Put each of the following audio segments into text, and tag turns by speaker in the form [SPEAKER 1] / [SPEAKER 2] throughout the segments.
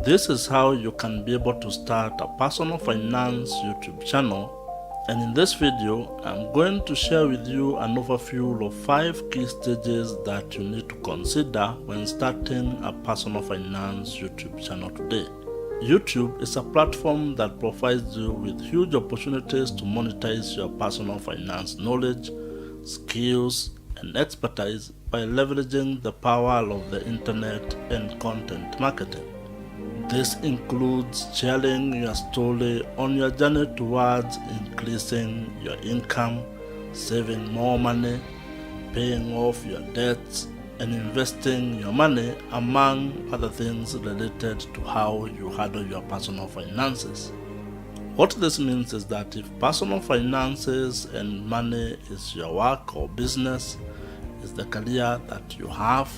[SPEAKER 1] This is how you can be able to start a personal finance YouTube channel, and in this video I'm going to share with you an overview of 5 key stages that you need to consider when starting a personal finance YouTube channel today. YouTube is a platform that provides you with huge opportunities to monetize your personal finance knowledge, skills, and expertise by leveraging the power of the internet and content marketing. This includes sharing your story on your journey towards increasing your income, saving more money, paying off your debts, and investing your money, among other things related to how you handle your personal finances. What this means is that if personal finances and money is your work or business, is the career that you have,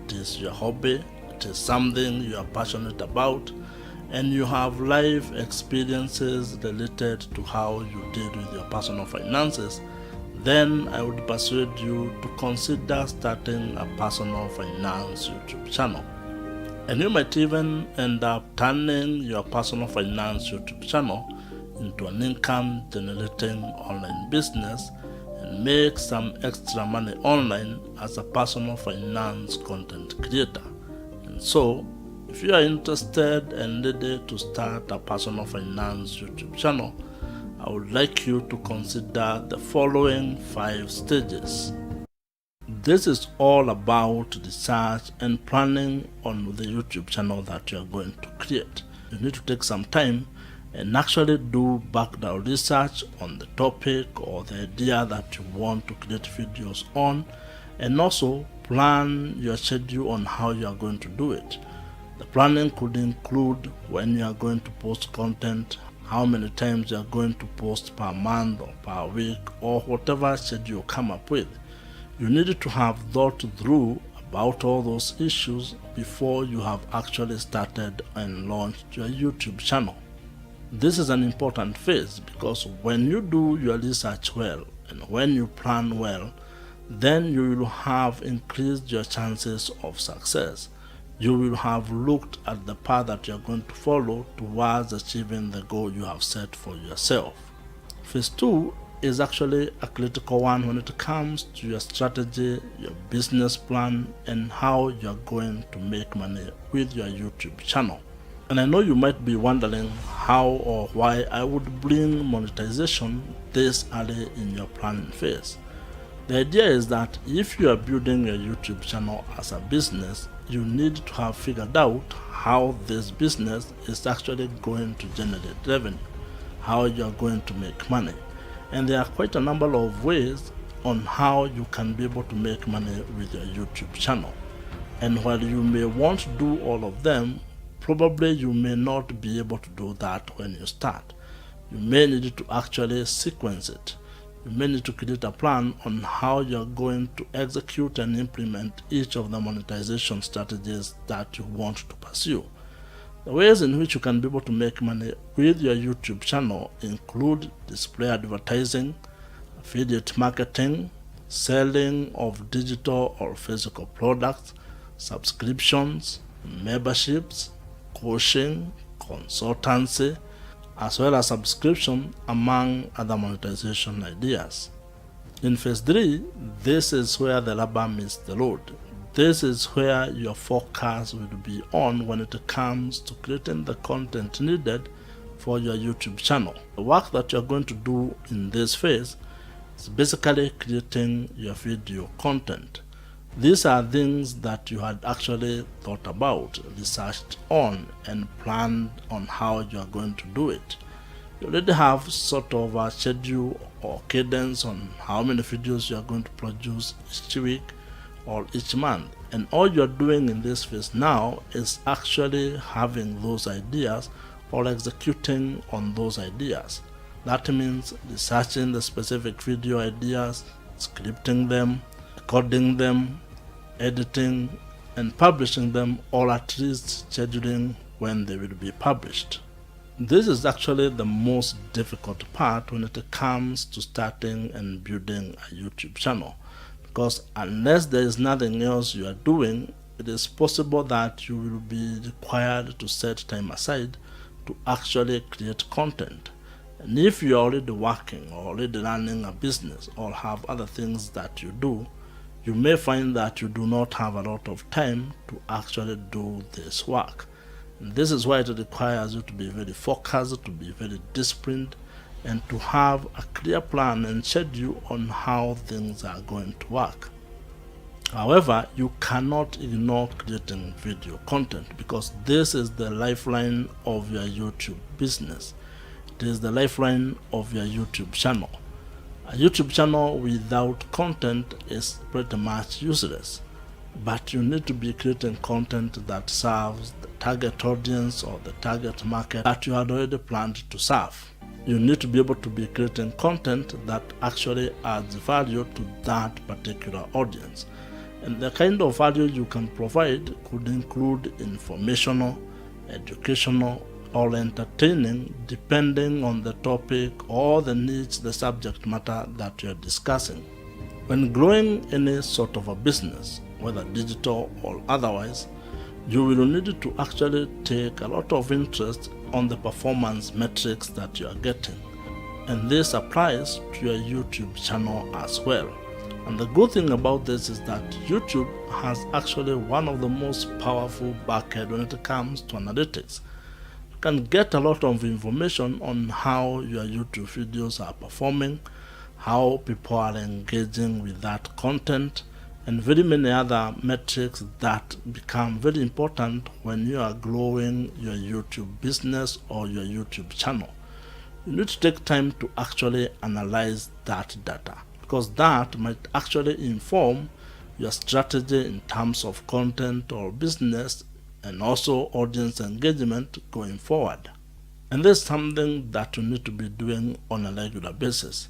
[SPEAKER 1] it is your hobby, it is something you are passionate about, and you have life experiences related to how you deal with your personal finances, then I would persuade you to consider starting a personal finance YouTube channel. And you might even end up turning your personal finance YouTube channel into an income generating online business and make some extra money online as a personal finance content creator. And so, if you are interested and ready to start a personal finance YouTube channel, I would like you to consider the following 5 stages. This is all about research and planning on the YouTube channel that you are going to create. You need to take some time and actually do background research on the topic or the idea that you want to create videos on, and also plan your schedule on how you are going to do it. The planning could include when you are going to post content, how many times you are going to post per month or per week, or whatever schedule you come up with. You need to have thought through about all those issues before you have actually started and launched your YouTube channel. This is an important phase because when you do your research well and when you plan well, then you will have increased your chances of success. You will have looked at the path that you are going to follow towards achieving the goal you have set for yourself. Phase 2 is actually a critical one when it comes to your strategy, your business plan, and how you are going to make money with your YouTube channel. And I know you might be wondering how or why I would bring monetization this early in your planning phase. The idea is that if you are building your YouTube channel as a business, you need to have figured out how this business is actually going to generate revenue, how you are going to make money. And there are quite a number of ways on how you can be able to make money with your YouTube channel. And while you may want to do all of them, probably you may not be able to do that when you start. You may need to actually sequence it. You may need to create a plan on how you're going to execute and implement each of the monetization strategies that you want to pursue. The ways in which you can be able to make money with your YouTube channel include display advertising, affiliate marketing, selling of digital or physical products, subscriptions, memberships, coaching, consultancy, as well as subscription, among other monetization ideas. In phase 3, this is where the rubber meets the road. This is where your focus will be on when it comes to creating the content needed for your YouTube channel. The work that you're going to do in this phase is basically creating your video content. These are things that you had actually thought about, researched on, and planned on how you are going to do it. You already have sort of a schedule or cadence on how many videos you are going to produce each week or each month. And all you're doing in this phase now is actually having those ideas or executing on those ideas. That means researching the specific video ideas, scripting them, recording them, editing, and publishing them, or at least scheduling when they will be published. This is actually the most difficult part when it comes to starting and building a YouTube channel, because unless there is nothing else you are doing, it is possible that you will be required to set time aside to actually create content. And if you are already working or already running a business or have other things that you do, you may find that you do not have a lot of time to actually do this work. And this is why it requires you to be very focused, to be very disciplined, and to have a clear plan and schedule on how things are going to work. However, you cannot ignore creating video content because this is the lifeline of your YouTube business. It is the lifeline of your YouTube channel. A YouTube channel without content is pretty much useless, but you need to be creating content that serves the target audience or the target market that you had already planned to serve. You need to be able to be creating content that actually adds value to that particular audience. And the kind of value you can provide could include informational, educational, or entertaining, depending on the topic or the niche, the subject matter that you're discussing. When growing any sort of a business, whether digital or otherwise, you will need to actually take a lot of interest on the performance metrics that you are getting. And this applies to your YouTube channel as well. And the good thing about this is that YouTube has actually one of the most powerful backend when it comes to analytics. You can get a lot of information on how your YouTube videos are performing, how people are engaging with that content, and very many other metrics that become very important when you are growing your YouTube business or your YouTube channel. You need to take time to actually analyze that data, because that might actually inform your strategy in terms of content or business and also audience engagement going forward. And this is something that you need to be doing on a regular basis.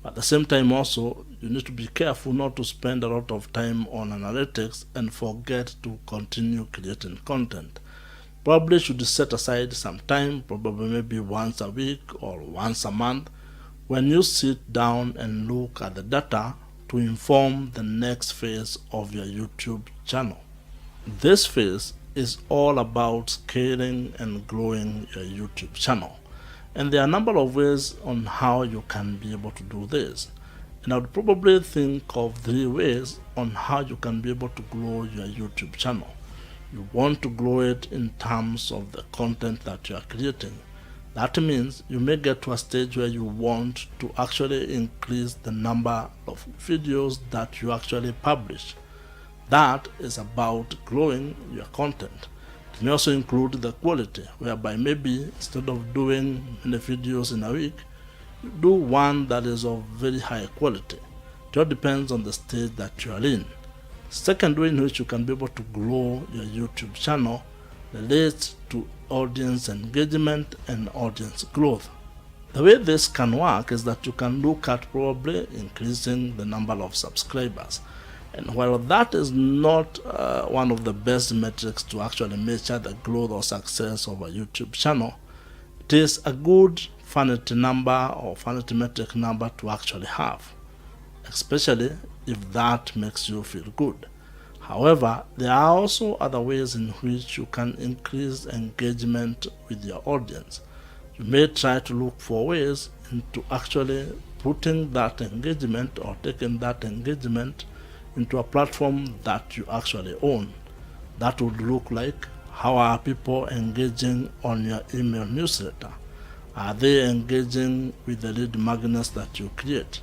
[SPEAKER 1] At the same time also, you need to be careful not to spend a lot of time on analytics and forget to continue creating content. Probably should set aside some time, probably maybe once a week or once a month, when you sit down and look at the data to inform the next phase of your YouTube channel. This phase is all about scaling and growing your YouTube channel. And there are a number of ways on how you can be able to do this. And I would probably think of 3 ways on how you can be able to grow your YouTube channel. You want to grow it in terms of the content that you are creating. That means you may get to a stage where you want to actually increase the number of videos that you actually publish. That is about growing your content. It may also include the quality, whereby maybe instead of doing many videos in a week, you do one that is of very high quality. It all depends on the stage that you are in. Second way in which you can be able to grow your YouTube channel relates to audience engagement and audience growth. The way this can work is that you can look at probably increasing the number of subscribers. And while that is not one of the best metrics to actually measure the growth or success of a YouTube channel, it is a good vanity number or vanity metric number to actually have, especially if that makes you feel good. However, there are also other ways in which you can increase engagement with your audience. You may try to look for ways into actually putting that engagement or taking that engagement into a platform that you actually own. That would look like, how are people engaging on your email newsletter? Are they engaging with the lead magnets that you create?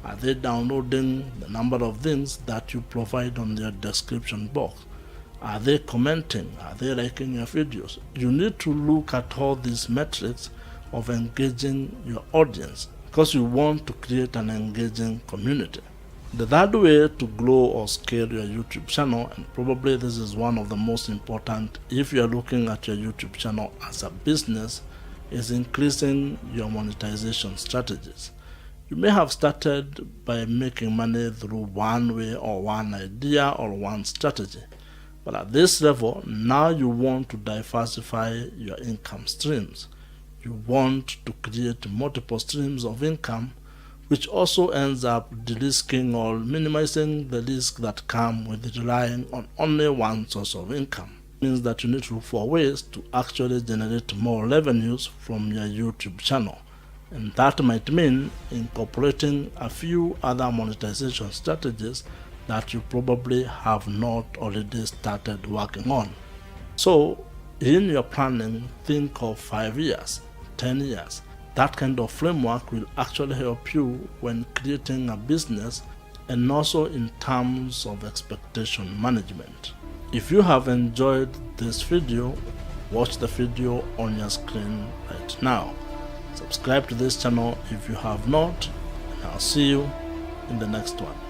[SPEAKER 1] Are they downloading the number of things that you provide on their description box? Are they commenting? Are they liking your videos? You need to look at all these metrics of engaging your audience because you want to create an engaging community. The third way to grow or scale your YouTube channel, and probably this is one of the most important if you are looking at your YouTube channel as a business, is increasing your monetization strategies. You may have started by making money through one way or one idea or one strategy. But at this level, now you want to diversify your income streams. You want to create multiple streams of income which also ends up de-risking or minimizing the risk that come with relying on only one source of income. It means that you need to look for ways to actually generate more revenues from your YouTube channel. And that might mean incorporating a few other monetization strategies that you probably have not already started working on. So in your planning, think of 5 years, 10 years. That kind of framework will actually help you when creating a business and also in terms of expectation management. If you have enjoyed this video, watch the video on your screen right now. Subscribe to this channel if you have not, and I'll see you in the next one.